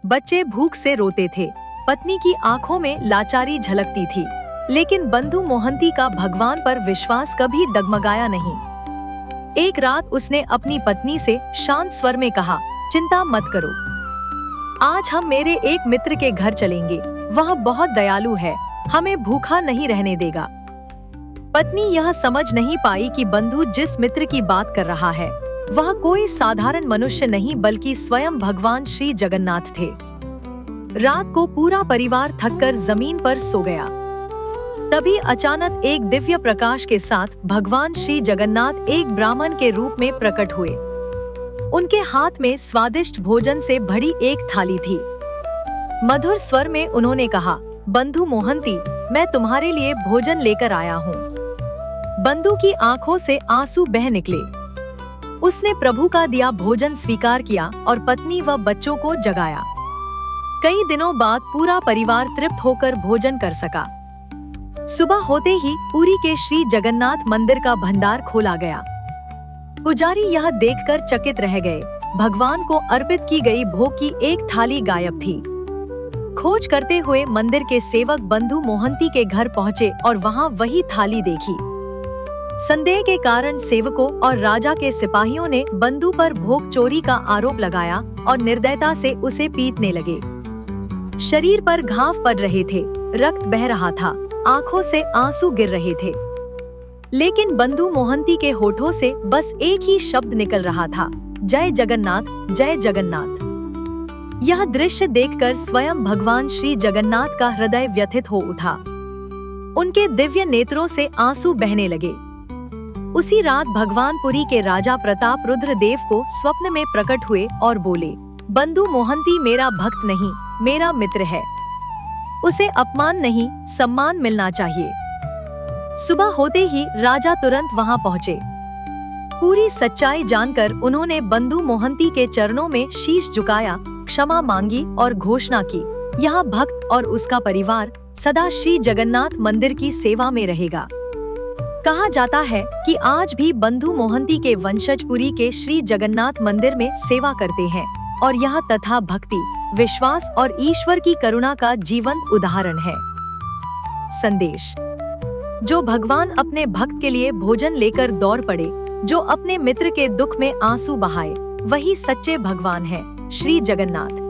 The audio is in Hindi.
बच्चे भूख से रोते थे, पत्नी की आंखों में लाचारी झलकती थी, लेकिन बंधु मोहंती का भगवान पर विश्वास कभी डगमगाया नहीं। एक रात उसने अपनी पत्नी से शांत स्वर में कहा, चिंता मत करो, आज हम मेरे एक मित्र के घर चलेंगे, वह बहुत दयालु है, हमें भूखा नहीं रहने देगा। पत्नी यह समझ नहीं पाई कि बंधु जिस मित्र की बात कर रहा है वह कोई साधारण मनुष्य नहीं बल्कि स्वयं भगवान श्री जगन्नाथ थे। रात को पूरा परिवार थककर जमीन पर सो गया। तभी अचानक एक दिव्य प्रकाश के साथ भगवान श्री जगन्नाथ एक ब्राह्मण के रूप में प्रकट हुए। उनके हाथ में स्वादिष्ट भोजन से भरी एक थाली थी। मधुर स्वर में उन्होंने कहा, बंधु मोहंती, मैं तुम्हारे लिए भोजन लेकर आया हूँ। बंधु की आंखों से आंसू बह निकले। उसने प्रभु का दिया भोजन स्वीकार किया और पत्नी व बच्चों को जगाया। कई दिनों बाद पूरा परिवार तृप्त होकर भोजन कर सका। सुबह होते ही पुरी के श्री जगन्नाथ मंदिर का भंडार खोला गया। पुजारी यह देखकर चकित रह गए। भगवान को अर्पित की गई भोग की एक थाली गायब थी। खोज करते हुए मंदिर के सेवक बंधु मोहंती के घर पहुँचे और वहाँ वही थाली देखी। संदेह के कारण सेवकों और राजा के सिपाहियों ने बंधु पर भोग चोरी का आरोप लगाया और निर्दयता से उसे पीटने लगे। शरीर पर घाव पड़ रहे थे, रक्त बह रहा था, आंखों से आंसू गिर रहे थे, लेकिन बंधु मोहंती के होठों से बस एक ही शब्द निकल रहा था, जय जगन्नाथ, जय जगन्नाथ। यह दृश्य देखकर स्वयं भगवान श्री जगन्नाथ का हृदय व्यथित हो उठा। उनके दिव्य नेत्रों से आंसू बहने लगे। उसी रात भगवान पुरी के राजा प्रताप रुद्र देव को स्वप्न में प्रकट हुए और बोले, बंधु मोहंती मेरा भक्त नहीं, मेरा मित्र है। उसे अपमान नहीं, सम्मान मिलना चाहिए। सुबह होते ही राजा तुरंत वहां पहुंचे। पूरी सच्चाई जानकर उन्होंने बंधु मोहंती के चरणों में शीश झुकाया, क्षमा मांगी और घोषणा की, यह भक्त और उसका परिवार सदा श्री जगन्नाथ मंदिर की सेवा में रहेगा। कहा जाता है कि आज भी बंधु मोहंती के वंशज पुरी के श्री जगन्नाथ मंदिर में सेवा करते हैं और यह तथा भक्ति, विश्वास और ईश्वर की करुणा का जीवंत उदाहरण है। संदेश: जो भगवान अपने भक्त के लिए भोजन लेकर दौड़ पड़े, जो अपने मित्र के दुख में आंसू बहाए, वही सच्चे भगवान हैं, श्री जगन्नाथ।